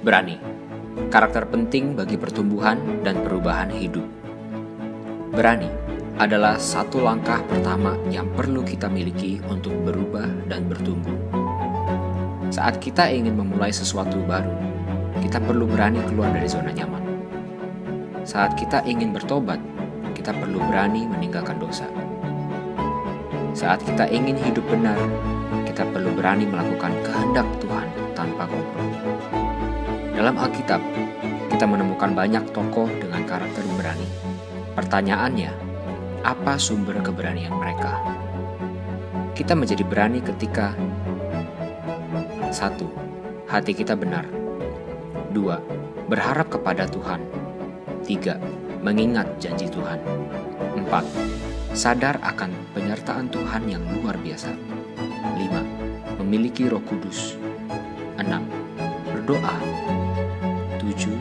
Berani, karakter penting bagi pertumbuhan dan perubahan hidup. Berani adalah satu langkah pertama yang perlu kita miliki untuk berubah dan bertumbuh. Saat kita ingin memulai sesuatu baru, kita perlu berani keluar dari zona nyaman. Saat kita ingin bertobat, kita perlu berani meninggalkan dosa. Saat kita ingin hidup benar, kita perlu berani melakukan kehendak Tuhan tanpa kompromi. Dalam Alkitab, kita menemukan banyak tokoh dengan karakter berani. Pertanyaannya, apa sumber keberanian mereka? Kita menjadi berani ketika 1. Hati kita benar. 2. Berharap kepada Tuhan. 3. Mengingat janji Tuhan. 4. Sadar akan penyertaan Tuhan yang luar biasa. 5. Memiliki Roh Kudus. 6. Berdoa. 7.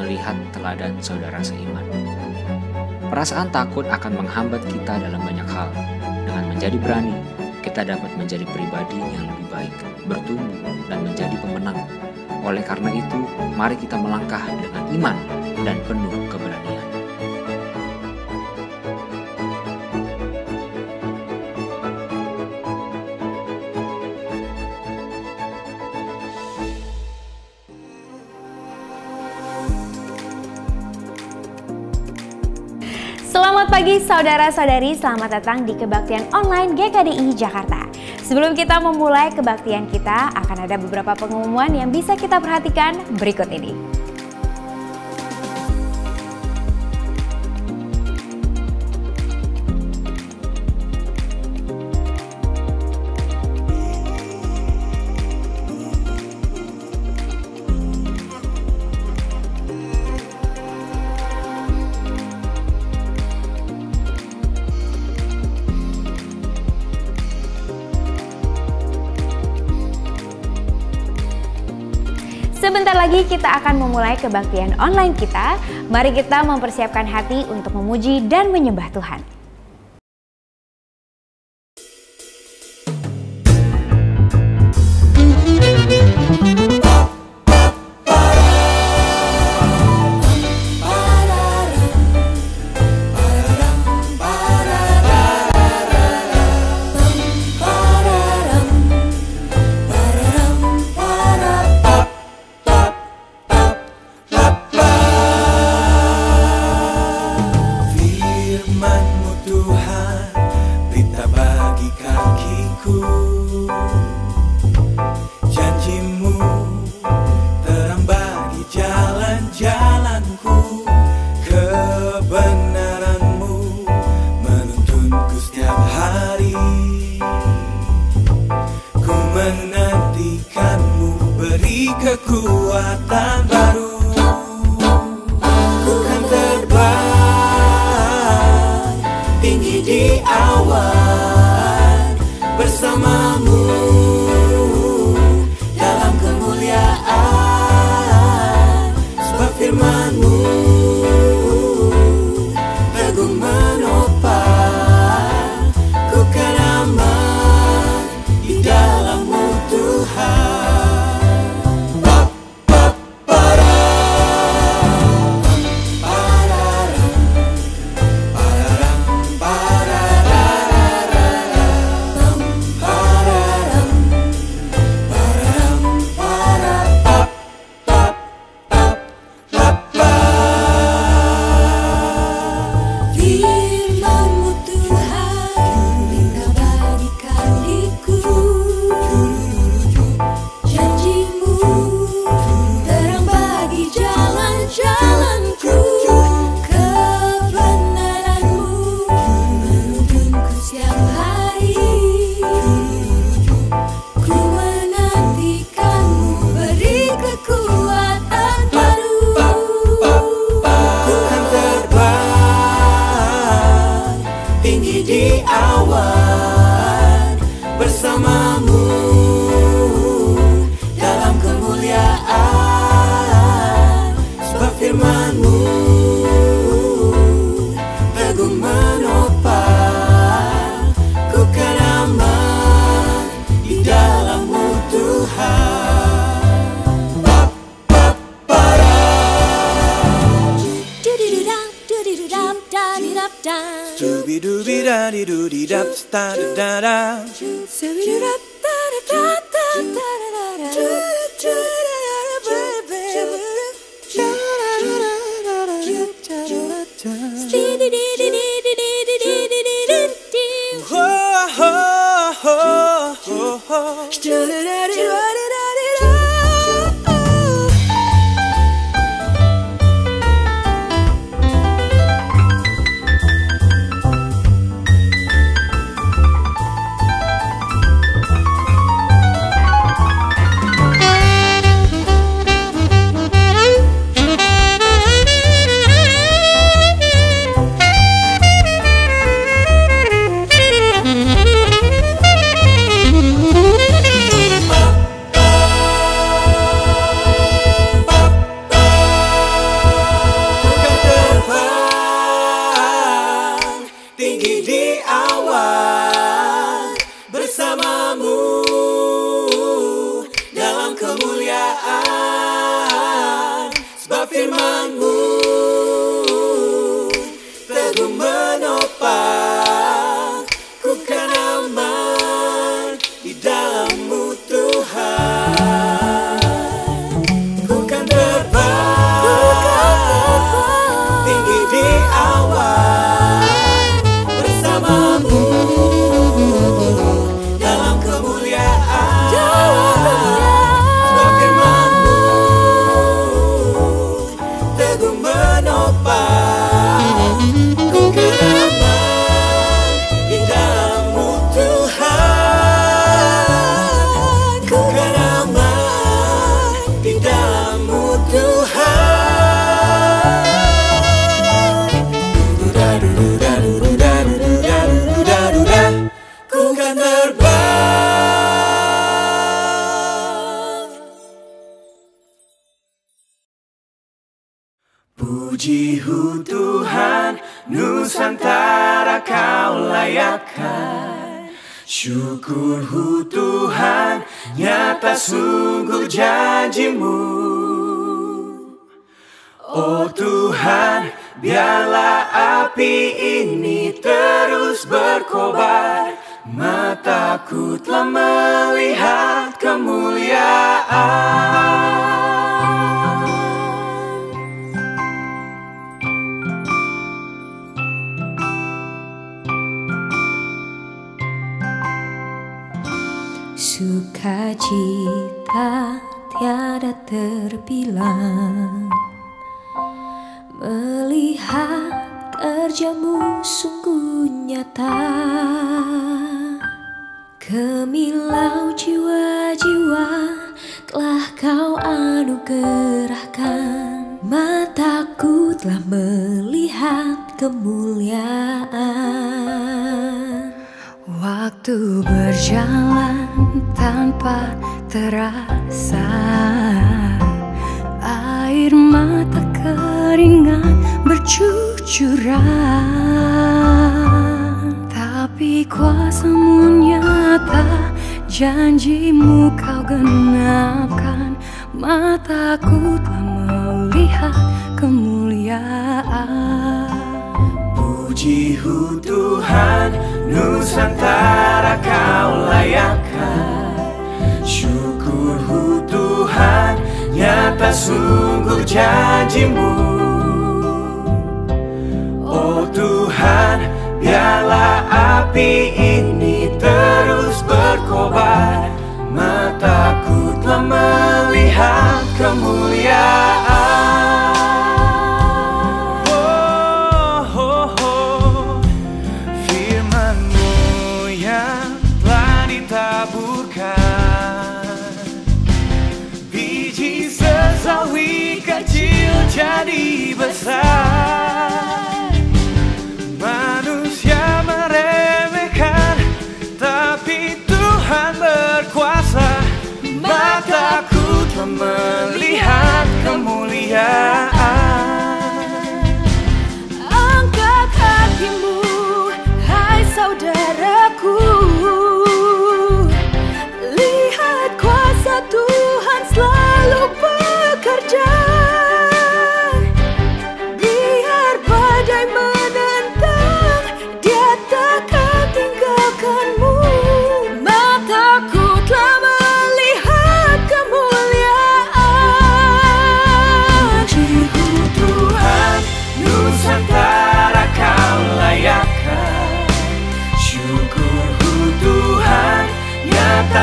Melihat teladan saudara seiman. Perasaan takut akan menghambat kita dalam banyak hal. Dengan menjadi berani, kita dapat menjadi pribadi yang lebih baik, bertumbuh, dan menjadi pemenang. Oleh karena itu, mari kita melangkah dengan iman dan penuh keberanian. Selamat pagi saudara-saudari, selamat datang di Kebaktian Online GKDI Jakarta. Sebelum kita memulai kebaktian kita, akan ada beberapa pengumuman yang bisa kita perhatikan berikut ini. Sebentar lagi kita akan memulai kebaktian online kita. Mari kita mempersiapkan hati untuk memuji dan menyembah Tuhan. Firman-Mu Puji-Hu Tuhan, Nusantara Kau layakkan. Syukur-Hu Tuhan, nyata sungguh janji-Mu. Oh Tuhan, biarlah api ini terus berkobar. Mataku telah melihat kemuliaan. Sukacita tiada terbilang, melihat kerja-Mu sungguh nyata. Kemilau jiwa-jiwa telah Kau anugerahkan. Mataku telah melihat kemuliaan. Waktu berjalan tanpa terasa, air mata keringat bercucuran. Tapi kuasa-Mu nyata, janji-Mu Kau genapkan. Mataku telah melihat kemuliaan. Puji-Hu Tuhan, Nusantara Kau layakkan. Syukur-Hu Tuhan, nyata sungguh janji-Mu. Oh Tuhan, biarlah api ini terus berkobar. Mataku telah melihat kemuliaan. Jadi besar, manusia meremehkan, tapi Tuhan berkuasa. Mataku telah melihat kemuliaan. Angkat hatimu, hai saudaraku, lihat kuasa Tuhan selalu bekerja. Biar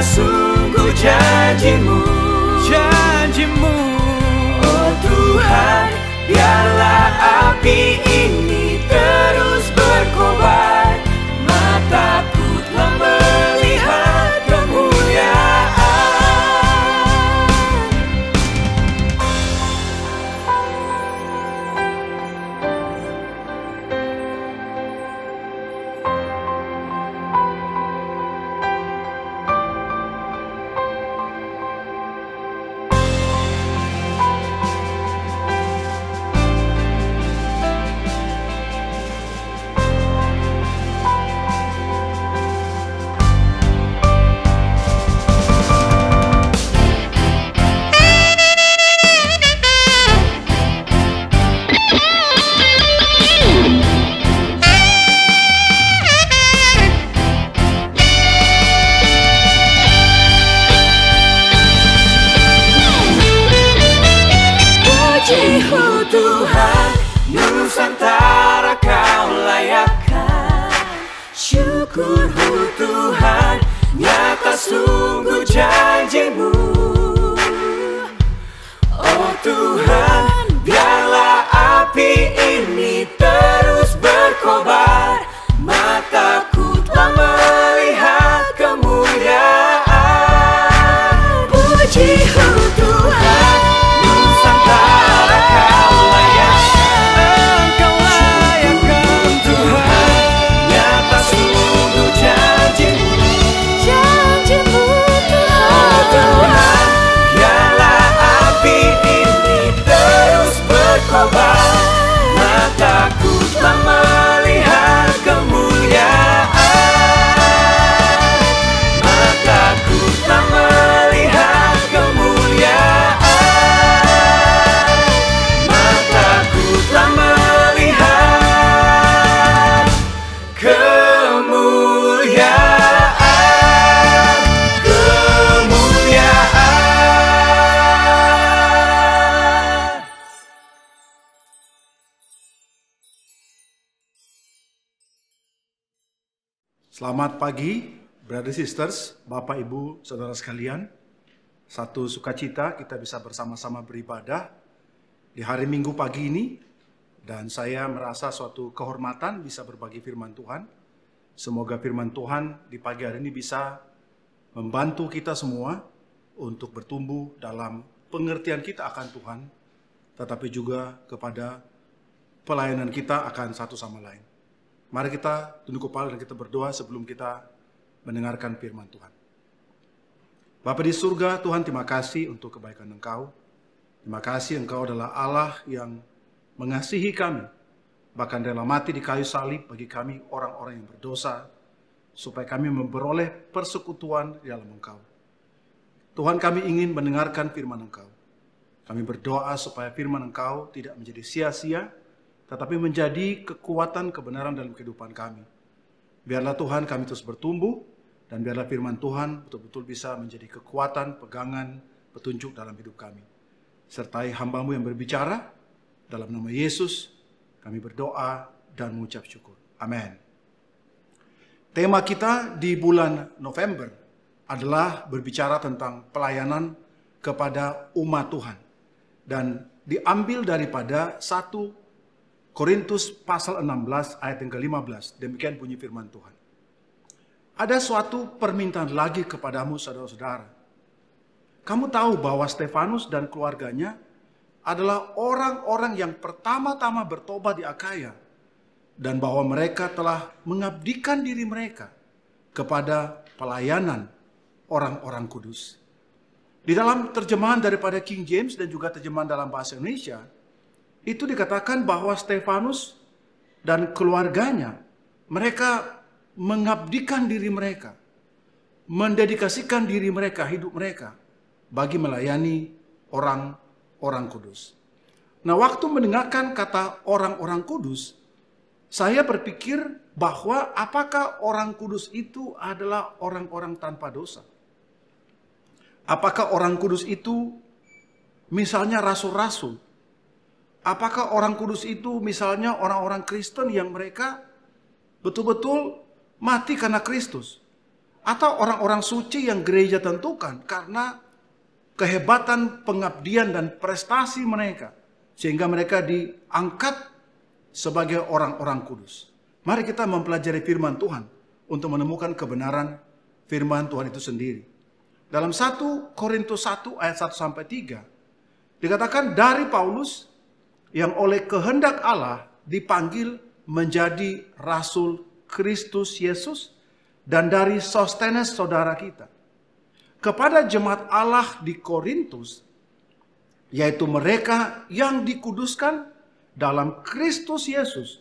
sungguh janjimu, janjimu. Oh Tuhan, biarlah api ini terus berkobar. Mataku telah melihat kemuliaan. Oh Tuhan, Nusantara kau layakkan. Syukurku Tuhan, nyata sungguh janjimu. Oh Tuhan, biarlah api ini terus berkobar. Mataku telah melihat kemuliaan. Puji Tuhan, Nusantara kau layakkan. Engkau layakkan Tuhan, nyata sungguh janjimu. Janjimu Tuhan, biarlah api ini terus berkobar. Mataku telah melihat kemuliaan. Mataku telah melihat kemuliaan. Mataku telah melihat kemuliaan. Kemuliaan. Selamat pagi, brothers sisters, Bapak Ibu, Saudara sekalian. Satu sukacita kita bisa bersama-sama beribadah di hari Minggu pagi ini. Dan saya merasa suatu kehormatan bisa berbagi firman Tuhan. Semoga firman Tuhan di pagi hari ini bisa membantu kita semua untuk bertumbuh dalam pengertian kita akan Tuhan, tetapi juga kepada pelayanan kita akan satu sama lain. Mari kita tunduk kepala dan kita berdoa sebelum kita mendengarkan firman Tuhan. Bapa di surga, Tuhan terima kasih untuk kebaikan Engkau. Terima kasih Engkau adalah Allah yang mengasihi kami, bahkan rela mati di kayu salib bagi kami orang-orang yang berdosa, supaya kami memperoleh persekutuan di dalam Engkau. Tuhan, kami ingin mendengarkan firman Engkau. Kami berdoa supaya firman Engkau tidak menjadi sia-sia, tetapi menjadi kekuatan kebenaran dalam kehidupan kami. Biarlah Tuhan kami terus bertumbuh, dan biarlah firman Tuhan betul-betul bisa menjadi kekuatan, pegangan, petunjuk dalam hidup kami. Sertai hamba-Mu yang berbicara, dalam nama Yesus kami berdoa dan mengucap syukur. Amin. Tema kita di bulan November adalah berbicara tentang pelayanan kepada umat Tuhan. Dan diambil daripada 1 Korintus pasal 16 ayat yang ke-15. Demikian bunyi firman Tuhan. Ada suatu permintaan lagi kepadamu saudara-saudara. Kamu tahu bahwa Stefanus dan keluarganya adalah orang-orang yang pertama-tama bertobat di Akaya. Dan bahwa mereka telah mengabdikan diri mereka kepada pelayanan orang-orang kudus. Di dalam terjemahan daripada King James dan juga terjemahan dalam bahasa Indonesia, itu dikatakan bahwa Stefanus dan keluarganya, mereka mengabdikan diri mereka, mendedikasikan diri mereka, hidup mereka, bagi melayani orang-orang kudus. Nah, waktu mendengarkan kata orang-orang kudus, saya berpikir bahwa apakah orang kudus itu adalah orang-orang tanpa dosa? Apakah orang kudus itu misalnya rasul-rasul? Apakah orang kudus itu misalnya orang-orang Kristen yang mereka betul-betul mati karena Kristus? atau orang-orang suci yang gereja tentukan karena kehebatan pengabdian dan prestasi mereka, sehingga mereka diangkat sebagai orang-orang kudus. Mari kita mempelajari firman Tuhan untuk menemukan kebenaran firman Tuhan itu sendiri. Dalam 1 Korintus 1 ayat 1-3 dikatakan dari Paulus yang oleh kehendak Allah dipanggil menjadi rasul Kristus Yesus, dan dari Sostenes saudara kita, kepada jemaat Allah di Korintus, yaitu mereka yang dikuduskan dalam Kristus Yesus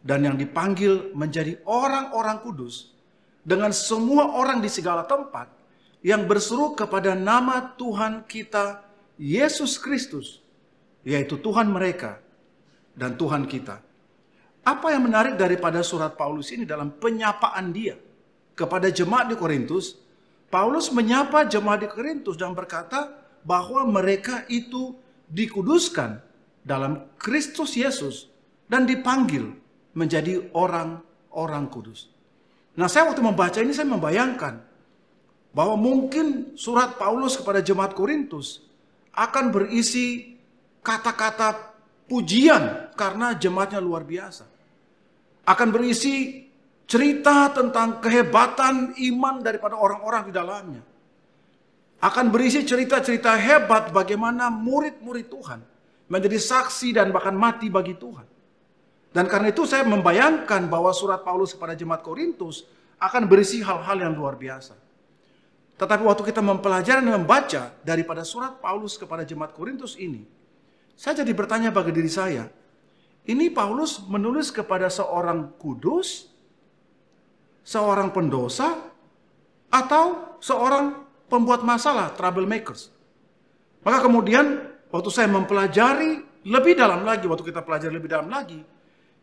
dan yang dipanggil menjadi orang-orang kudus, dengan semua orang di segala tempat yang berseru kepada nama Tuhan kita Yesus Kristus, yaitu Tuhan mereka dan Tuhan kita. Apa yang menarik daripada surat Paulus ini dalam penyapaan dia kepada jemaat di Korintus, Paulus menyapa jemaat di Korintus dan berkata bahwa mereka itu dikuduskan dalam Kristus Yesus dan dipanggil menjadi orang-orang kudus. Nah, saya waktu membaca ini saya membayangkan bahwa mungkin surat Paulus kepada jemaat Korintus akan berisi kata-kata pujian karena jemaatnya luar biasa. Akan berisi cerita tentang kehebatan iman daripada orang-orang di dalamnya. Akan berisi cerita-cerita hebat bagaimana murid-murid Tuhan menjadi saksi dan bahkan mati bagi Tuhan. Dan karena itu saya membayangkan bahwa surat Paulus kepada jemaat Korintus akan berisi hal-hal yang luar biasa. Tetapi waktu kita mempelajari dan membaca daripada surat Paulus kepada jemaat Korintus ini, saya jadi bertanya bagi diri saya, ini Paulus menulis kepada seorang kudus, seorang pendosa, atau seorang pembuat masalah, troublemakers. Maka kemudian waktu saya mempelajari lebih dalam lagi, waktu kita pelajari lebih dalam lagi,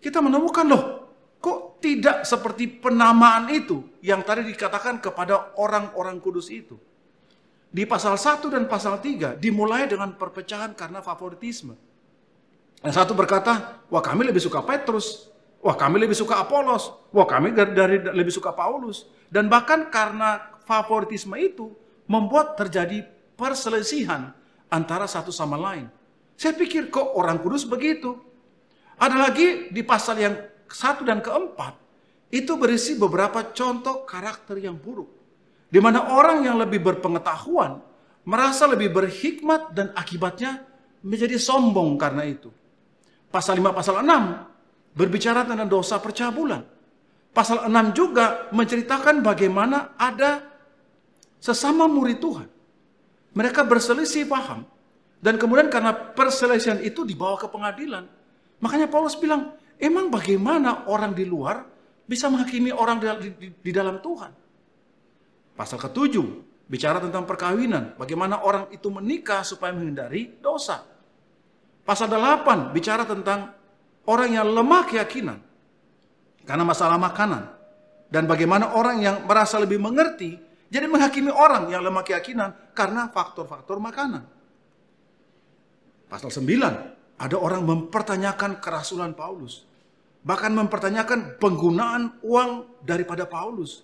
kita menemukan loh, kok tidak seperti penamaan itu yang tadi dikatakan kepada orang-orang kudus itu. Di pasal 1 dan pasal 3 dimulai dengan perpecahan karena favoritisme. Yang satu berkata, wah kami lebih suka Petrus, wah kami lebih suka Apolos, wah kami lebih suka Paulus. Dan bahkan karena favoritisme itu membuat terjadi perselisihan antara satu sama lain. Saya pikir kok orang kudus begitu. Ada lagi di pasal yang 1 dan keempat, itu berisi beberapa contoh karakter yang buruk. Di mana orang yang lebih berpengetahuan, merasa lebih berhikmat dan akibatnya menjadi sombong karena itu. Pasal 5, pasal 6 berbicara tentang dosa percabulan. Pasal 6 juga menceritakan bagaimana ada sesama murid Tuhan. Mereka berselisih paham. Dan kemudian karena perselisihan itu dibawa ke pengadilan. Makanya Paulus bilang, emang bagaimana orang di luar bisa menghakimi orang di dalam Tuhan? Pasal ke-7 bicara tentang perkawinan. Bagaimana orang itu menikah supaya menghindari dosa. Pasal 8 bicara tentang orang yang lemah keyakinan karena masalah makanan. Dan bagaimana orang yang merasa lebih mengerti jadi menghakimi orang yang lemah keyakinan karena faktor-faktor makanan. Pasal 9 ada orang mempertanyakan kerasulan Paulus. Bahkan mempertanyakan penggunaan uang daripada Paulus.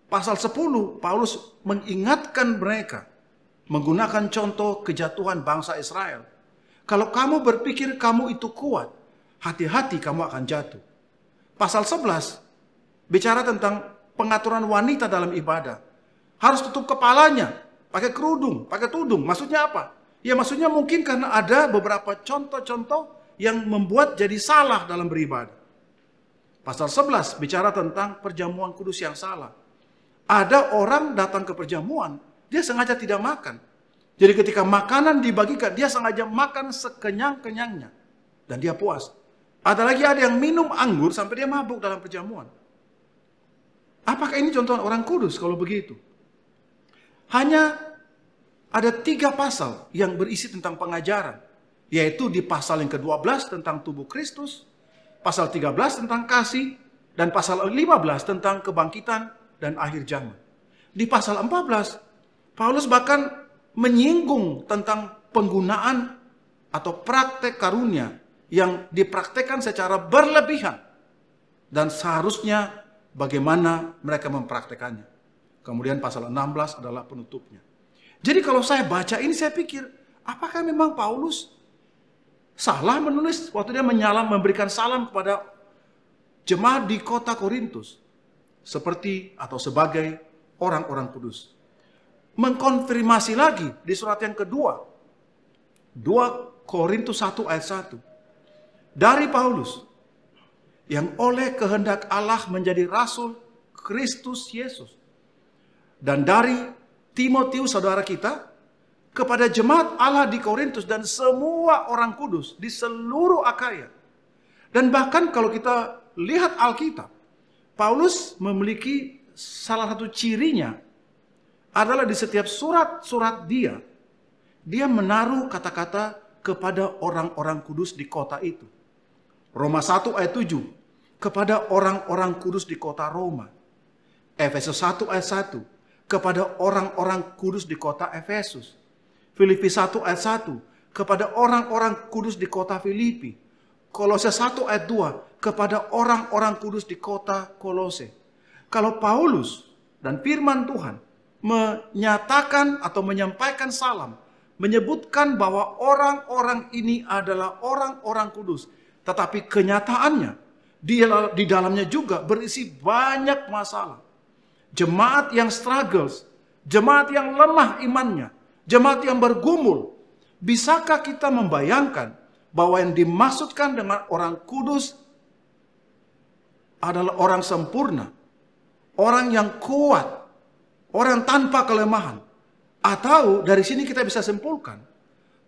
Pasal 10 Paulus mengingatkan mereka menggunakan contoh kejatuhan bangsa Israel. Kalau kamu berpikir kamu itu kuat, hati-hati kamu akan jatuh. Pasal 11 bicara tentang pengaturan wanita dalam ibadah. Harus tutup kepalanya, pakai kerudung, pakai tudung. Maksudnya apa? Ya maksudnya mungkin karena ada beberapa contoh-contoh yang membuat jadi salah dalam beribadah. Pasal 11 bicara tentang perjamuan kudus yang salah. Ada orang datang ke perjamuan, dia sengaja tidak makan. Jadi ketika makanan dibagikan, dia sengaja makan sekenyang-kenyangnya. Dan dia puas. Ada yang minum anggur sampai dia mabuk dalam perjamuan. Apakah ini contoh orang kudus kalau begitu? Hanya ada 3 pasal yang berisi tentang pengajaran. Yaitu di pasal yang ke-12 tentang tubuh Kristus, pasal 13 tentang kasih, dan pasal 15 tentang kebangkitan dan akhir zaman. Di pasal 14, Paulus bahkan menyinggung tentang penggunaan atau praktek karunia yang dipraktekkan secara berlebihan dan seharusnya bagaimana mereka mempraktekannya. Kemudian pasal 16 adalah penutupnya. Jadi kalau saya baca ini saya pikir, apakah memang Paulus salah menulis waktu dia memberikan salam kepada jemaat di kota Korintus seperti atau sebagai orang-orang kudus. Mengkonfirmasi lagi di surat yang kedua, 2 Korintus 1 ayat 1. Dari Paulus, yang oleh kehendak Allah menjadi rasul Kristus Yesus. Dan dari Timotius saudara kita, kepada jemaat Allah di Korintus dan semua orang kudus di seluruh Akaya. Dan bahkan kalau kita lihat Alkitab, Paulus memiliki salah satu cirinya adalah di setiap surat-surat dia menaruh kata-kata kepada orang-orang kudus di kota itu. Roma 1 ayat 7, kepada orang-orang kudus di kota Roma. Efesus 1 ayat 1, kepada orang-orang kudus di kota Efesus. Filipi 1 ayat 1, kepada orang-orang kudus di kota Filipi. Kolose 1 ayat 2, kepada orang-orang kudus di kota Kolose. Kalau Paulus dan firman Tuhan menyatakan atau menyampaikan salam, menyebutkan bahwa orang-orang ini adalah orang-orang kudus, tetapi kenyataannya di dalamnya juga berisi banyak masalah. Jemaat yang struggles, jemaat yang lemah imannya, jemaat yang bergumul. Bisakah kita membayangkan bahwa yang dimaksudkan dengan orang kudus adalah orang sempurna, orang yang kuat, orang tanpa kelemahan? Atau dari sini kita bisa simpulkan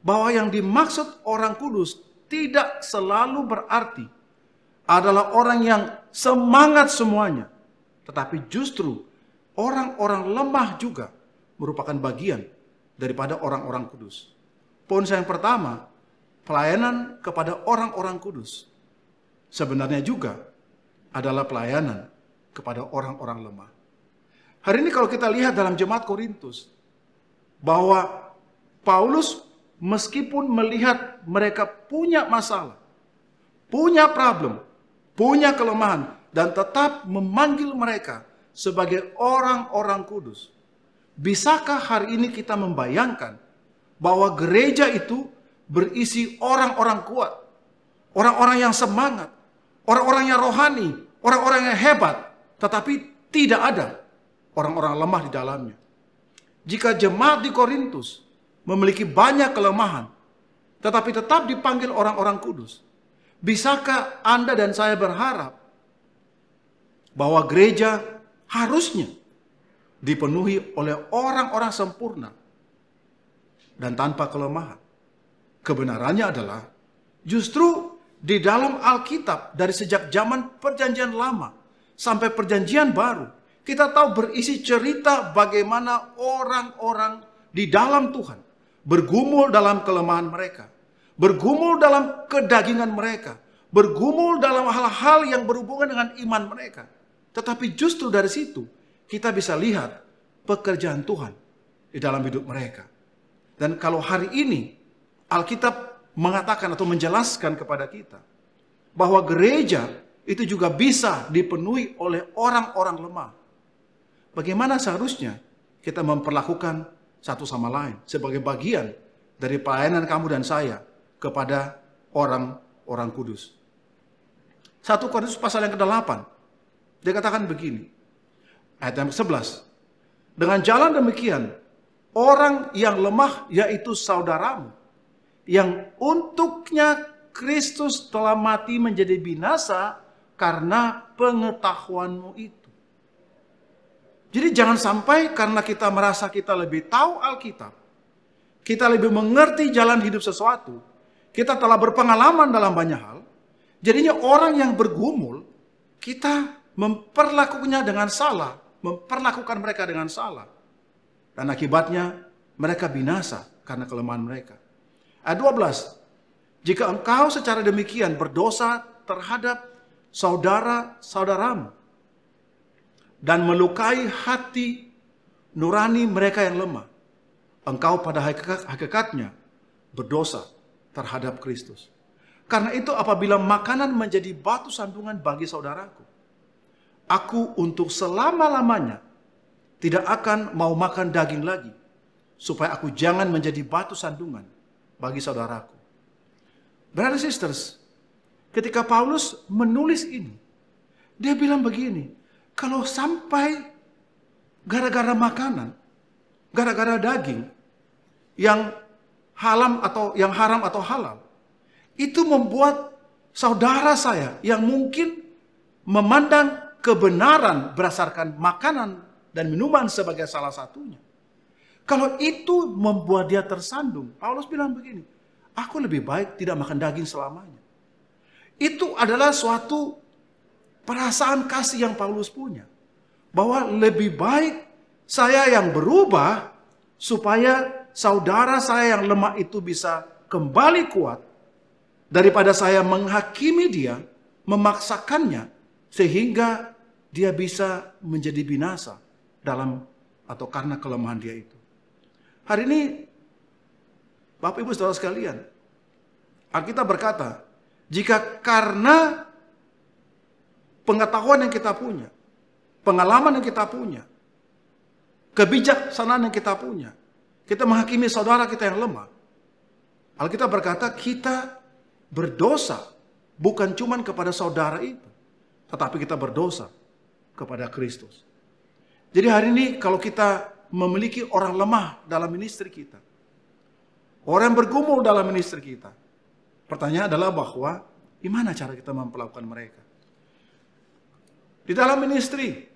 bahwa yang dimaksud orang kudus tidak selalu berarti adalah orang yang semangat semuanya, tetapi justru orang-orang lemah juga merupakan bagian daripada orang-orang kudus. Poin saya yang pertama, pelayanan kepada orang-orang kudus sebenarnya juga adalah pelayanan kepada orang-orang lemah. Hari ini kalau kita lihat dalam jemaat Korintus, bahwa Paulus meskipun melihat mereka punya masalah, punya problem, punya kelemahan, dan tetap memanggil mereka sebagai orang-orang kudus. Bisakah hari ini kita membayangkan bahwa gereja itu berisi orang-orang kuat, orang-orang yang semangat, orang-orang yang rohani, orang-orang yang hebat, tetapi tidak ada orang-orang lemah di dalamnya? Jika jemaat di Korintus memiliki banyak kelemahan, tetapi tetap dipanggil orang-orang kudus, bisakah Anda dan saya berharap bahwa gereja harusnya dipenuhi oleh orang-orang sempurna dan tanpa kelemahan? Kebenarannya adalah justru di dalam Alkitab dari sejak zaman Perjanjian Lama sampai Perjanjian Baru, kita tahu berisi cerita bagaimana orang-orang di dalam Tuhan bergumul dalam kelemahan mereka, bergumul dalam kedagingan mereka, bergumul dalam hal-hal yang berhubungan dengan iman mereka. Tetapi justru dari situ kita bisa lihat pekerjaan Tuhan di dalam hidup mereka. Dan kalau hari ini Alkitab mengatakan atau menjelaskan kepada kita bahwa gereja itu juga bisa dipenuhi oleh orang-orang lemah, bagaimana seharusnya kita memperlakukan satu sama lain sebagai bagian dari pelayanan kamu dan saya kepada orang-orang kudus? 1 Korintus pasal yang ke-8, dia katakan begini, ayat yang ke-11. Dengan jalan demikian, orang yang lemah yaitu saudaramu, yang untuknya Kristus telah mati menjadi binasa karena pengetahuanmu itu. Jadi jangan sampai karena kita merasa kita lebih tahu Alkitab, kita lebih mengerti jalan hidup sesuatu, kita telah berpengalaman dalam banyak hal, jadinya orang yang bergumul, kita memperlakukannya dengan salah, memperlakukan mereka dengan salah. Dan akibatnya mereka binasa karena kelemahan mereka. Ayat 12, jika engkau secara demikian berdosa terhadap saudara-saudaramu, dan melukai hati nurani mereka yang lemah, engkau pada hakikatnya berdosa terhadap Kristus. Karena itu apabila makanan menjadi batu sandungan bagi saudaraku, aku untuk selama-lamanya tidak akan mau makan daging lagi, supaya aku jangan menjadi batu sandungan bagi saudaraku. Brothers and sisters, ketika Paulus menulis ini, dia bilang begini, kalau sampai gara-gara makanan, gara-gara daging yang haram atau halal, itu membuat saudara saya yang mungkin memandang kebenaran berdasarkan makanan dan minuman sebagai salah satunya, kalau itu membuat dia tersandung, Paulus bilang begini, aku lebih baik tidak makan daging selamanya. Itu adalah suatu perasaan kasih yang Paulus punya, bahwa lebih baik saya yang berubah supaya saudara saya yang lemah itu bisa kembali kuat, daripada saya menghakimi dia, memaksakannya sehingga dia bisa menjadi binasa dalam atau karena kelemahan dia itu. Hari ini Bapak Ibu Saudara sekalian, Alkitab berkata, jika karena pengetahuan yang kita punya, pengalaman yang kita punya, kebijaksanaan yang kita punya, kita menghakimi saudara kita yang lemah, Alkitab berkata kita berdosa bukan cuma kepada saudara itu, tetapi kita berdosa kepada Kristus. Jadi hari ini kalau kita memiliki orang lemah dalam ministry kita, orang yang bergumul dalam ministry kita, pertanyaan adalah bahwa gimana cara kita memperlakukan mereka. Di dalam ministry,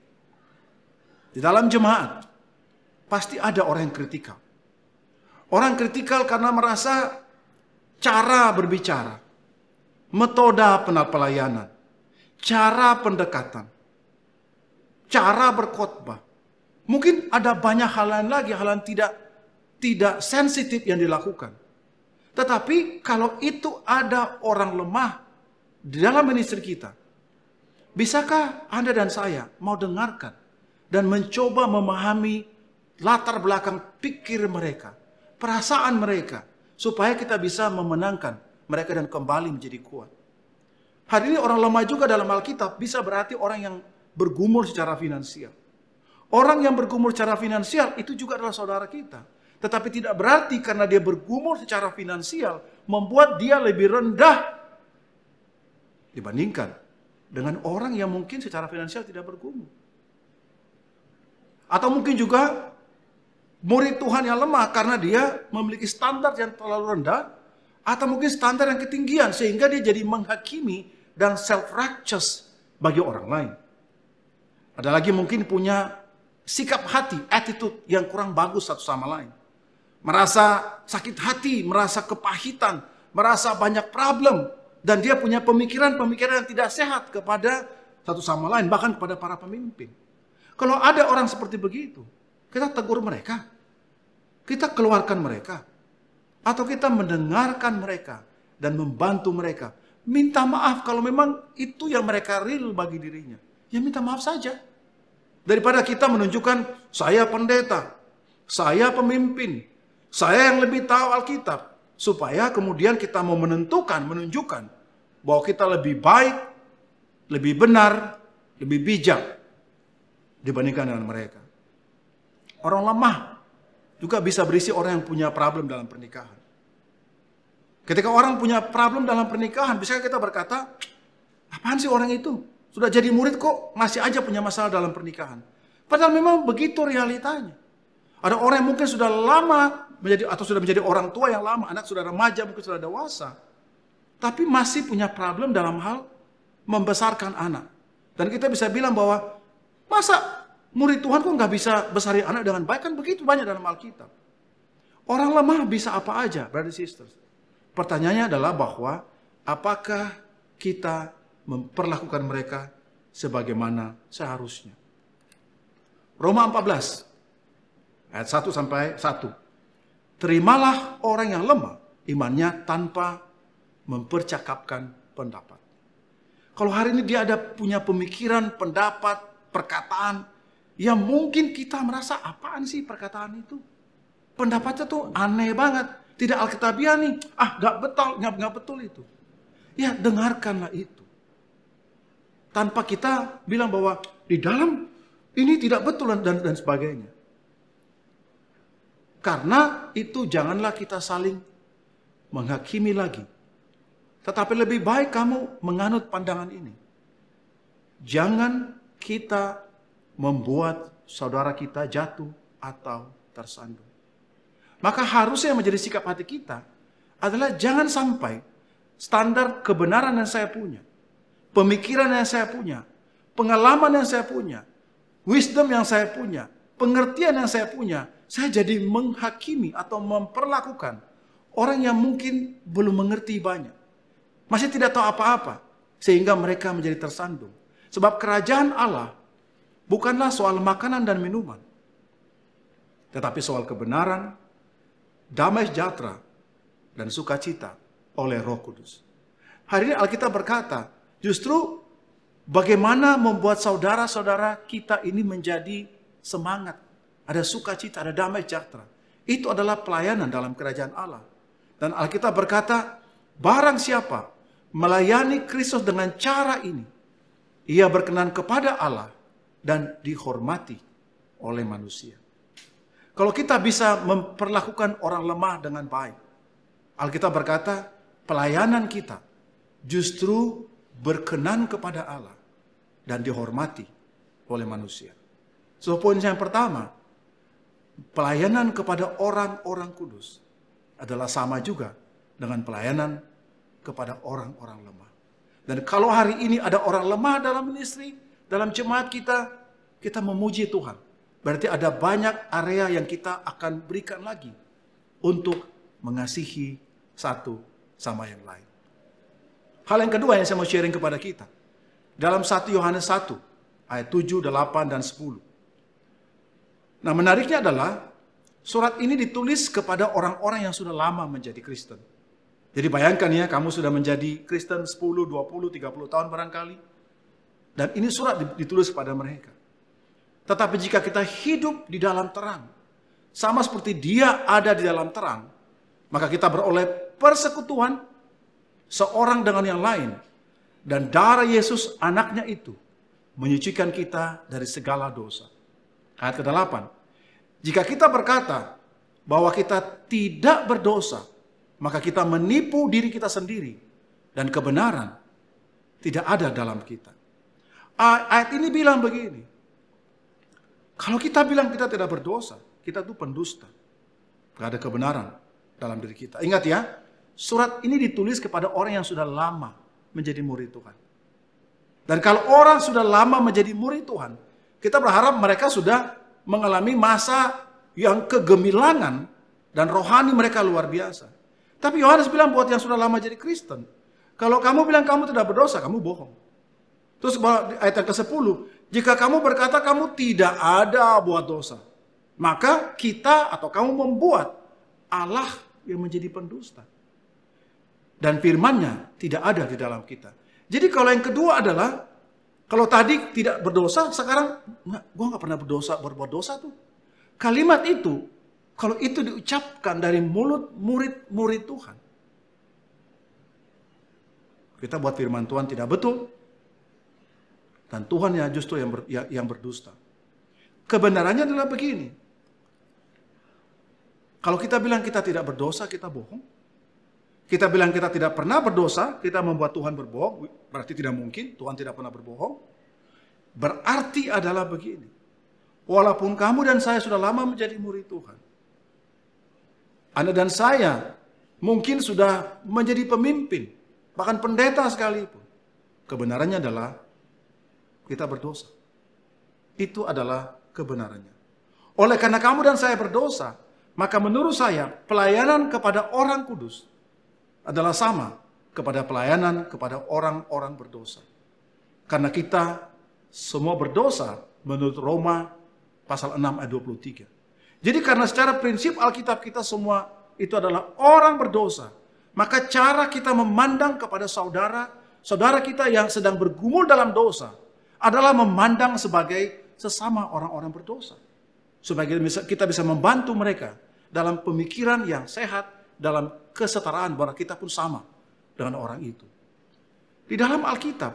di dalam jemaat, pasti ada orang yang kritikal. Orang kritikal karena merasa cara berbicara, metode pelayanan, cara pendekatan, cara berkhotbah. Mungkin ada banyak hal lain lagi, hal yang tidak sensitif yang dilakukan. Tetapi kalau itu ada orang lemah di dalam ministry kita, bisakah Anda dan saya mau dengarkan dan mencoba memahami latar belakang pikir mereka, perasaan mereka, supaya kita bisa memenangkan mereka dan kembali menjadi kuat. Hari ini orang lemah juga dalam Alkitab bisa berarti orang yang bergumul secara finansial. Orang yang bergumul secara finansial itu juga adalah saudara kita. Tetapi tidak berarti karena dia bergumul secara finansial membuat dia lebih rendah dibandingkan dengan orang yang mungkin secara finansial tidak bergumul. Atau mungkin juga murid Tuhan yang lemah karena dia memiliki standar yang terlalu rendah, atau mungkin standar yang ketinggian sehingga dia jadi menghakimi dan self-righteous bagi orang lain. Ada lagi mungkin punya sikap hati, attitude yang kurang bagus satu sama lain. Merasa sakit hati, merasa kepahitan, merasa banyak problem, dan dia punya pemikiran-pemikiran yang tidak sehat kepada satu sama lain, bahkan kepada para pemimpin. Kalau ada orang seperti begitu, kita tegur mereka, kita keluarkan mereka, atau kita mendengarkan mereka dan membantu mereka. Minta maaf kalau memang itu yang mereka real bagi dirinya. Ya minta maaf saja. Daripada kita menunjukkan saya pendeta, saya pemimpin, saya yang lebih tahu Alkitab. Supaya kemudian kita mau menunjukkan bahwa kita lebih baik, lebih benar, lebih bijak dibandingkan dengan mereka. Orang lemah juga bisa berisi orang yang punya problem dalam pernikahan. Ketika orang punya problem dalam pernikahan, bisa kita berkata, apaan sih orang itu? Sudah jadi murid kok masih aja punya masalah dalam pernikahan. Padahal memang begitu realitanya. Ada orang yang mungkin sudah lama sudah menjadi orang tua yang lama, anak sudah remaja, mungkin sudah dewasa, tapi masih punya problem dalam hal membesarkan anak. Dan kita bisa bilang bahwa masa murid Tuhan kok nggak bisa besarin anak dengan baik? Kan begitu banyak dalam Alkitab. Orang lemah bisa apa aja, brothers and sisters. Pertanyaannya adalah bahwa apakah kita memperlakukan mereka sebagaimana seharusnya. Roma 14 ayat 1 sampai 1. Terimalah orang yang lemah imannya tanpa mempercakapkan pendapat. Kalau hari ini dia ada punya pemikiran, pendapat, perkataan yang mungkin kita merasa apaan sih perkataan itu? Pendapatnya tuh aneh banget, tidak alkitabiah nih. Nggak betul itu. Ya dengarkanlah itu. Tanpa kita bilang bahwa di dalam Ini tidak betul dan sebagainya. Karena itu janganlah kita saling menghakimi lagi. Tetapi lebih baik kamu menganut pandangan ini. Jangan kita membuat saudara kita jatuh atau tersandung. Maka harusnya menjadi sikap hati kita adalah jangan sampai standar kebenaran yang saya punya, pemikiran yang saya punya, pengalaman yang saya punya, wisdom yang saya punya, pengertian yang saya punya, saya jadi menghakimi atau memperlakukan orang yang mungkin belum mengerti banyak. Masih tidak tahu apa-apa, sehingga mereka menjadi tersandung. Sebab kerajaan Allah bukanlah soal makanan dan minuman, tetapi soal kebenaran, damai sejahtera, dan sukacita oleh Roh Kudus. Hari ini Alkitab berkata, justru bagaimana membuat saudara-saudara kita ini menjadi semangat, ada sukacita, ada damai sejahtera. Itu adalah pelayanan dalam kerajaan Allah. Dan Alkitab berkata, barang siapa melayani Kristus dengan cara ini, ia berkenan kepada Allah dan dihormati oleh manusia. Kalau kita bisa memperlakukan orang lemah dengan baik, Alkitab berkata, pelayanan kita justru berkenan kepada Allah dan dihormati oleh manusia. So, poin yang pertama, pelayanan kepada orang-orang kudus adalah sama juga dengan pelayanan kepada orang-orang lemah. Dan kalau hari ini ada orang lemah dalam ministry, dalam jemaat kita, kita memuji Tuhan. Berarti ada banyak area yang kita akan berikan lagi untuk mengasihi satu sama yang lain. Hal yang kedua yang saya mau sharing kepada kita. Dalam 1 Yohanes 1, ayat 7, 8, dan 10. Nah, menariknya adalah surat ini ditulis kepada orang-orang yang sudah lama menjadi Kristen. Jadi bayangkan ya, kamu sudah menjadi Kristen 10, 20, 30 tahun barangkali. Dan ini surat ditulis kepada mereka. Tetapi jika kita hidup di dalam terang, sama seperti dia ada di dalam terang, maka kita beroleh persekutuan seorang dengan yang lain. Dan darah Yesus anaknya itu menyucikan kita dari segala dosa. Ayat ke-8. Jika kita berkata bahwa kita tidak berdosa, maka kita menipu diri kita sendiri. Dan kebenaran tidak ada dalam kita. Ayat ini bilang begini. Kalau kita bilang kita tidak berdosa, kita itu pendusta. Tidak ada kebenaran dalam diri kita. Ingat ya, surat ini ditulis kepada orang yang sudah lama menjadi murid Tuhan. Dan kalau orang sudah lama menjadi murid Tuhan, kita berharap mereka sudah mengalami masa yang kegemilangan dan rohani mereka luar biasa. Tapi Yohanes bilang buat yang sudah lama jadi Kristen, kalau kamu bilang kamu tidak berdosa, kamu bohong. Terus ayat yang ke-10, jika kamu berkata kamu tidak ada buat dosa, maka kita atau kamu membuat Allah yang menjadi pendusta. Dan firman-Nya tidak ada di dalam kita. Jadi kalau yang kedua adalah, kalau tadi tidak berdosa, sekarang gue nggak pernah berbuat dosa tuh. Kalimat itu, kalau itu diucapkan dari mulut murid-murid Tuhan, kita buat firman Tuhan tidak betul. Dan Tuhan yang justru yang berdusta. Kebenarannya adalah begini. Kalau kita bilang kita tidak berdosa, kita bohong. Kita bilang kita tidak pernah berdosa, kita membuat Tuhan berbohong. Berarti tidak mungkin, Tuhan tidak pernah berbohong. Berarti adalah begini. Walaupun kamu dan saya sudah lama menjadi murid Tuhan. Anda dan saya mungkin sudah menjadi pemimpin. Bahkan pendeta sekalipun. Kebenarannya adalah kita berdosa. Itu adalah kebenarannya. Oleh karena kamu dan saya berdosa, maka menurut saya pelayanan kepada orang kudus adalah sama kepada pelayanan kepada orang-orang berdosa. Karena kita semua berdosa menurut Roma pasal 6 ayat 23. Jadi karena secara prinsip Alkitab kita semua itu adalah orang berdosa, maka cara kita memandang kepada saudara kita yang sedang bergumul dalam dosa adalah memandang sebagai sesama orang-orang berdosa. Supaya kita bisa membantu mereka dalam pemikiran yang sehat, dalam kesetaraan bahwa kita pun sama dengan orang itu. Di dalam Alkitab,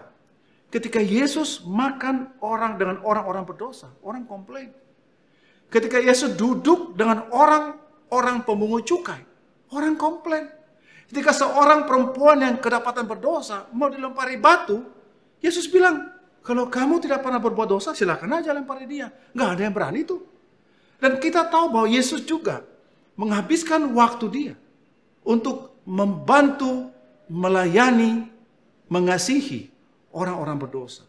Ketika Yesus makan orang dengan orang-orang berdosa, orang komplain. Ketika Yesus duduk dengan orang pemungut cukai, orang komplain. Ketika seorang perempuan yang kedapatan berdosa mau dilempari batu, Yesus bilang, kalau kamu tidak pernah berbuat dosa, silakan aja lempari dia. Nggak ada yang berani itu. Dan kita tahu bahwa Yesus juga menghabiskan waktu dia untuk membantu, melayani, mengasihi orang-orang berdosa.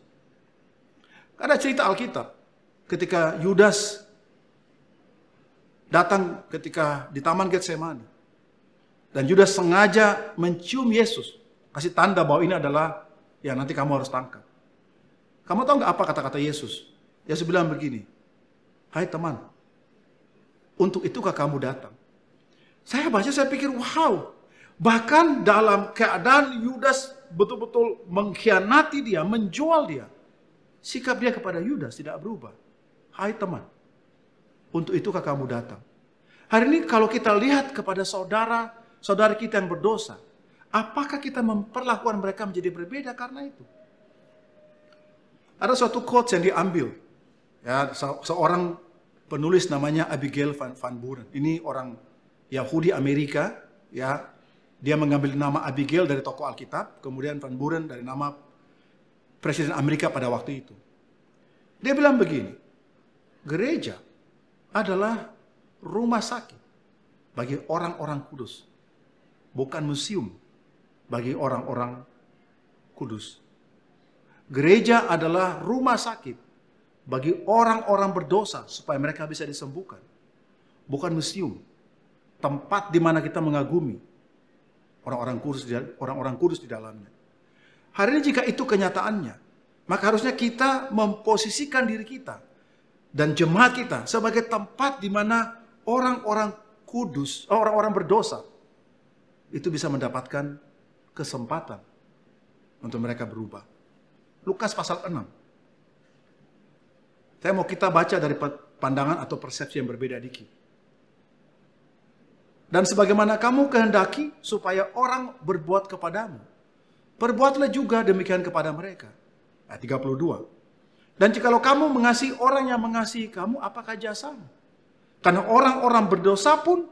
Ada cerita Alkitab ketika Yudas datang ketika di Taman Getsemani. Dan Yudas sengaja mencium Yesus. Kasih tanda bahwa ini adalah yang nanti kamu harus tangkap. Kamu tahu nggak apa kata-kata Yesus? Yesus bilang begini, hai teman, untuk itukah kamu datang? Saya baca, saya pikir, wow. Bahkan dalam keadaan Yudas betul-betul mengkhianati dia, menjual dia. Sikap dia kepada Yudas tidak berubah. Hai teman, untuk itukah kamu datang? Hari ini kalau kita lihat kepada saudara kita yang berdosa, apakah kita memperlakukan mereka menjadi berbeda karena itu? Ada suatu quotes yang diambil, ya, seorang penulis namanya Abigail Van Buren. Ini orang Yahudi Amerika, ya. Dia mengambil nama Abigail dari tokoh Alkitab, kemudian Van Buren dari nama Presiden Amerika pada waktu itu. Dia bilang begini, gereja adalah rumah sakit bagi orang-orang kudus, bukan museum bagi orang-orang kudus. Gereja adalah rumah sakit bagi orang-orang berdosa supaya mereka bisa disembuhkan, bukan museum, tempat di mana kita mengagumi orang-orang kudus di dalamnya. Hari ini jika itu kenyataannya, maka harusnya kita memposisikan diri kita dan jemaat kita sebagai tempat di mana orang-orang kudus, orang-orang berdosa itu bisa mendapatkan kesempatan untuk mereka berubah. Lukas pasal 6. Saya mau kita baca dari pandangan atau persepsi yang berbeda dikit. Dan sebagaimana kamu kehendaki supaya orang berbuat kepadamu, perbuatlah juga demikian kepada mereka. Ayat 32. Dan jikalau kamu mengasihi orang yang mengasihi kamu, apakah jasamu? Karena orang-orang berdosa pun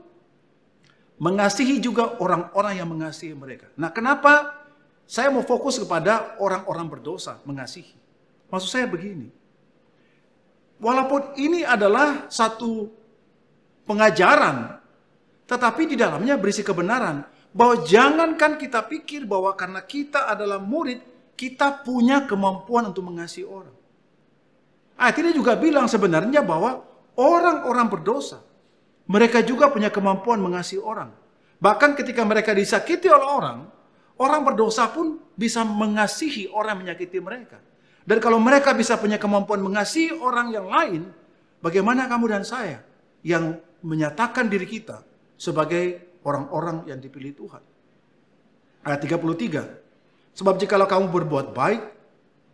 mengasihi juga orang-orang yang mengasihi mereka. Nah, kenapa saya mau fokus kepada orang-orang berdosa mengasihi? Maksud saya begini. Walaupun ini adalah satu pengajaran, tetapi di dalamnya berisi kebenaran. Bahwa jangankan kita pikir bahwa karena kita adalah murid, kita punya kemampuan untuk mengasihi orang. Ayat ini juga bilang sebenarnya bahwa orang-orang berdosa, mereka juga punya kemampuan mengasihi orang. Bahkan ketika mereka disakiti oleh orang berdosa pun bisa mengasihi orang yang menyakiti mereka. Dan kalau mereka bisa punya kemampuan mengasihi orang yang lain, bagaimana kamu dan saya yang menyatakan diri kita sebagai orang-orang yang dipilih Tuhan. Ayat 33. Sebab jikalau kamu berbuat baik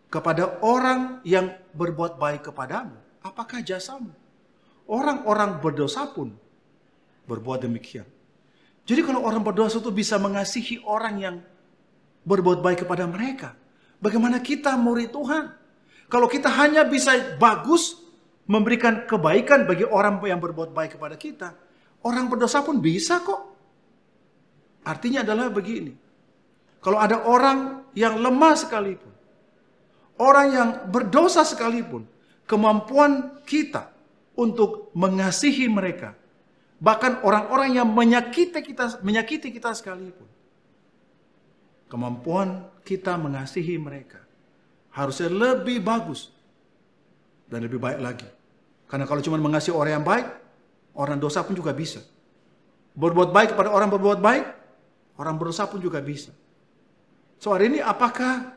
kepada orang yang berbuat baik kepadamu, apakah jasamu? Orang-orang berdosa pun berbuat demikian. Jadi kalau orang berdosa itu bisa mengasihi orang yang berbuat baik kepada mereka, bagaimana kita murid Tuhan? Kalau kita hanya bisa bagus memberikan kebaikan bagi orang yang berbuat baik kepada kita, orang berdosa pun bisa kok. Artinya adalah begini. Kalau ada orang yang lemah sekalipun, orang yang berdosa sekalipun, kemampuan kita untuk mengasihi mereka, bahkan orang-orang yang menyakiti kita sekalipun, kemampuan kita mengasihi mereka harusnya lebih bagus dan lebih baik lagi. Karena kalau cuma mengasihi orang yang baik, orang dosa pun juga bisa. Berbuat baik kepada orang berbuat baik, orang berdosa pun juga bisa. So hari ini apakah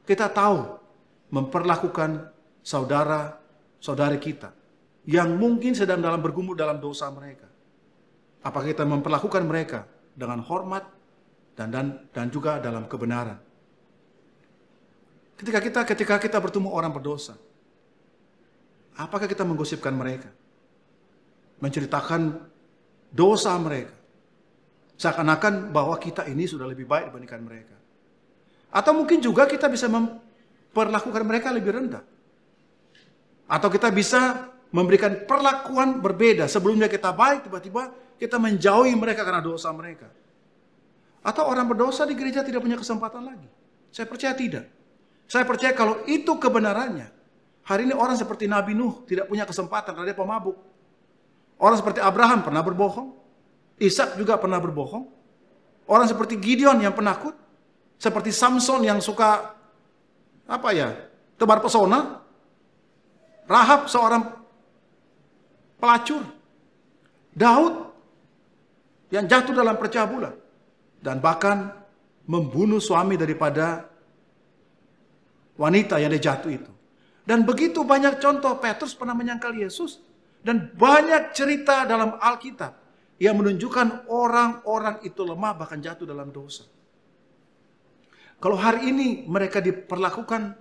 kita tahu memperlakukan saudara-saudari kita yang mungkin sedang bergumul dalam dosa mereka? Apakah kita memperlakukan mereka dengan hormat dan juga dalam kebenaran? Ketika kita bertemu orang berdosa, apakah kita menggosipkan mereka? Menceritakan dosa mereka? Seakan-akan bahwa kita ini sudah lebih baik dibandingkan mereka. Atau mungkin juga kita bisa memperlakukan mereka lebih rendah. Atau kita bisa memberikan perlakuan berbeda. Sebelumnya kita baik, tiba-tiba kita menjauhi mereka karena dosa mereka. Atau orang berdosa di gereja tidak punya kesempatan lagi. Saya percaya tidak. Saya percaya kalau itu kebenarannya, hari ini orang seperti Nabi Nuh tidak punya kesempatan karena dia pemabuk. Orang seperti Abraham pernah berbohong. Ishak juga pernah berbohong. Orang seperti Gideon yang penakut. Seperti Samson yang suka tebar pesona. Rahab seorang pelacur. Daud yang jatuh dalam percabulan. Dan bahkan membunuh suami daripada wanita yang dia jatuh itu. Dan begitu banyak contoh. Petrus pernah menyangkal Yesus. Dan banyak cerita dalam Alkitab yang menunjukkan orang-orang itu lemah bahkan jatuh dalam dosa. Kalau hari ini mereka diperlakukan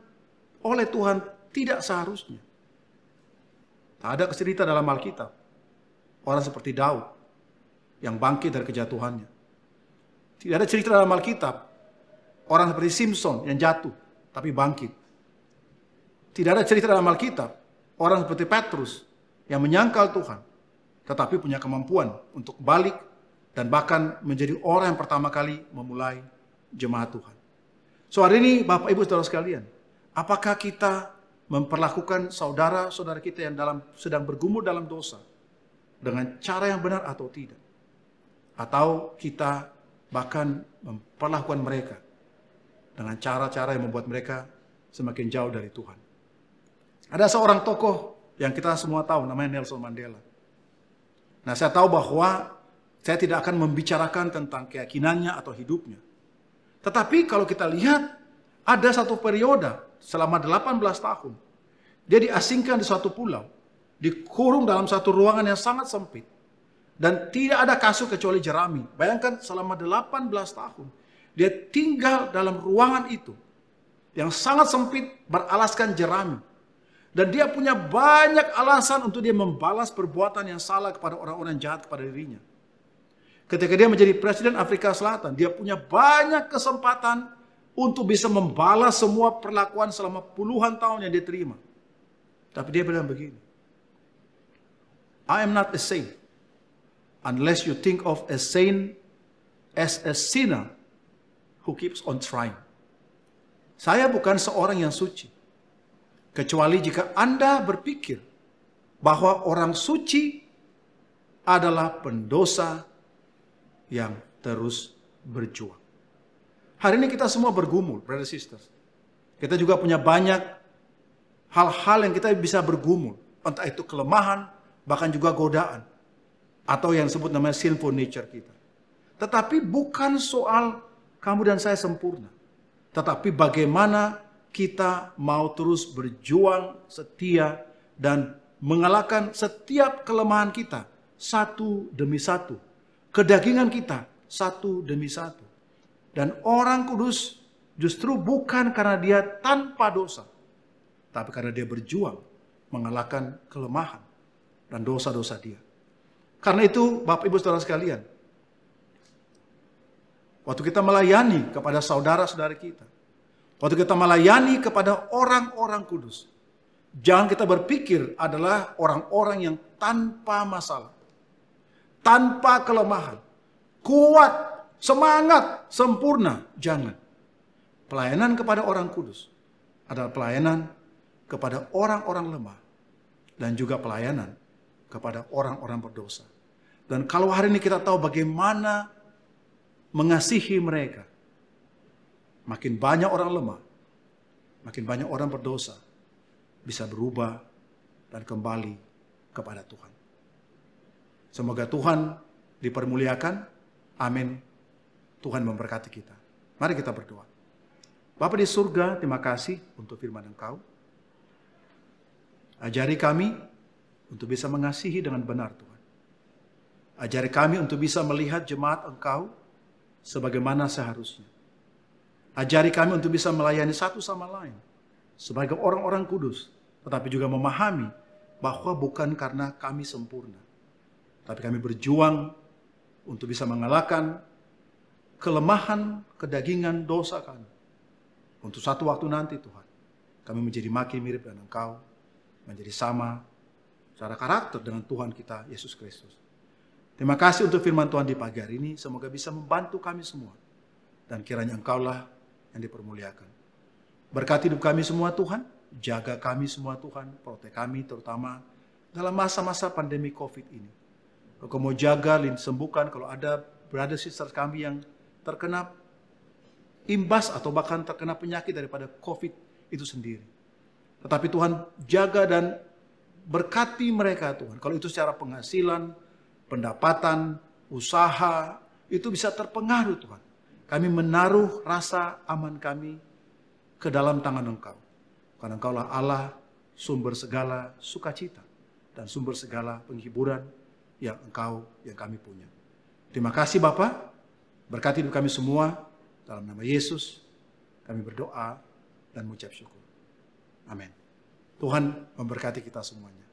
oleh Tuhan tidak seharusnya. Tak ada cerita dalam Alkitab. Orang seperti Daud yang bangkit dari kejatuhannya. Tidak ada cerita dalam Alkitab. Orang seperti Simpson yang jatuh tapi bangkit. Tidak ada cerita dalam Alkitab. Orang seperti Petrus yang menyangkal Tuhan tetapi punya kemampuan untuk balik dan bahkan menjadi orang yang pertama kali memulai jemaat Tuhan. So hari ini Bapak Ibu Saudara sekalian, apakah kita memperlakukan saudara-saudara kita yang sedang bergumul dalam dosa dengan cara yang benar atau tidak? Atau kita bahkan memperlakukan mereka dengan cara-cara yang membuat mereka semakin jauh dari Tuhan? Ada seorang tokoh yang kita semua tahu, namanya Nelson Mandela. Nah, saya tahu bahwa saya tidak akan membicarakan tentang keyakinannya atau hidupnya. Tetapi kalau kita lihat, ada satu periode selama 18 tahun. Dia diasingkan di suatu pulau. Dikurung dalam satu ruangan yang sangat sempit. Dan tidak ada kasur kecuali jerami. Bayangkan selama 18 tahun. Dia tinggal dalam ruangan itu. Yang sangat sempit beralaskan jerami. Dan dia punya banyak alasan untuk dia membalas perbuatan yang salah kepada orang-orang jahat kepada dirinya. Ketika dia menjadi Presiden Afrika Selatan, dia punya banyak kesempatan untuk bisa membalas semua perlakuan selama puluhan tahun yang dia terima. Tapi dia bilang begini, I am not a saint unless you think of a saint as a sinner who keeps on trying. Saya bukan seorang yang suci. Kecuali jika Anda berpikir bahwa orang suci adalah pendosa yang terus berjuang. Hari ini kita semua bergumul, brother sisters. Kita juga punya banyak hal-hal yang kita bisa bergumul. Entah itu kelemahan, bahkan juga godaan. Atau yang disebut namanya sinful nature kita. Tetapi bukan soal kamu dan saya sempurna. Tetapi bagaimana kita mau terus berjuang setia dan mengalahkan setiap kelemahan kita satu demi satu. Kedagingan kita satu demi satu. Dan orang kudus justru bukan karena dia tanpa dosa. Tapi karena dia berjuang mengalahkan kelemahan dan dosa-dosa dia. Karena itu Bapak Ibu Saudara sekalian, waktu kita melayani kepada saudara-saudara kita, waktu kita melayani kepada orang-orang kudus, jangan kita berpikir adalah orang-orang yang tanpa masalah, tanpa kelemahan, kuat, semangat, sempurna. Jangan. Pelayanan kepada orang kudus adalah pelayanan kepada orang-orang lemah dan juga pelayanan kepada orang-orang berdosa. Dan kalau hari ini kita tahu bagaimana mengasihi mereka, makin banyak orang lemah, makin banyak orang berdosa bisa berubah dan kembali kepada Tuhan. Semoga Tuhan dipermuliakan. Amin. Tuhan memberkati kita. Mari kita berdoa. Bapa di surga, terima kasih untuk firman Engkau. Ajari kami untuk bisa mengasihi dengan benar, Tuhan. Ajari kami untuk bisa melihat jemaat Engkau sebagaimana seharusnya. Ajari kami untuk bisa melayani satu sama lain sebagai orang-orang kudus, tetapi juga memahami bahwa bukan karena kami sempurna, tapi kami berjuang untuk bisa mengalahkan kelemahan, kedagingan, dosa kami. Untuk satu waktu nanti Tuhan, kami menjadi makin mirip dengan Engkau, menjadi sama secara karakter dengan Tuhan kita, Yesus Kristus. Terima kasih untuk firman Tuhan di pagi hari ini, semoga bisa membantu kami semua. Dan kiranya Engkaulah yang dipermuliakan. Berkati hidup kami semua Tuhan, jaga kami semua Tuhan, protek kami terutama dalam masa-masa pandemi COVID ini. Engkau mau jaga, sembuhkan kalau ada brother sisters kami yang terkena imbas atau bahkan terkena penyakit daripada COVID itu sendiri. Tetapi Tuhan jaga dan berkati mereka Tuhan. Kalau itu secara penghasilan, pendapatan, usaha, itu bisa terpengaruh Tuhan. Kami menaruh rasa aman kami ke dalam tangan Engkau. Karena Engkaulah Allah, sumber segala sukacita dan sumber segala penghiburan yang kami punya. Terima kasih Bapa, berkati hidup kami semua, dalam nama Yesus kami berdoa dan mengucap syukur. Amin. Tuhan memberkati kita semuanya.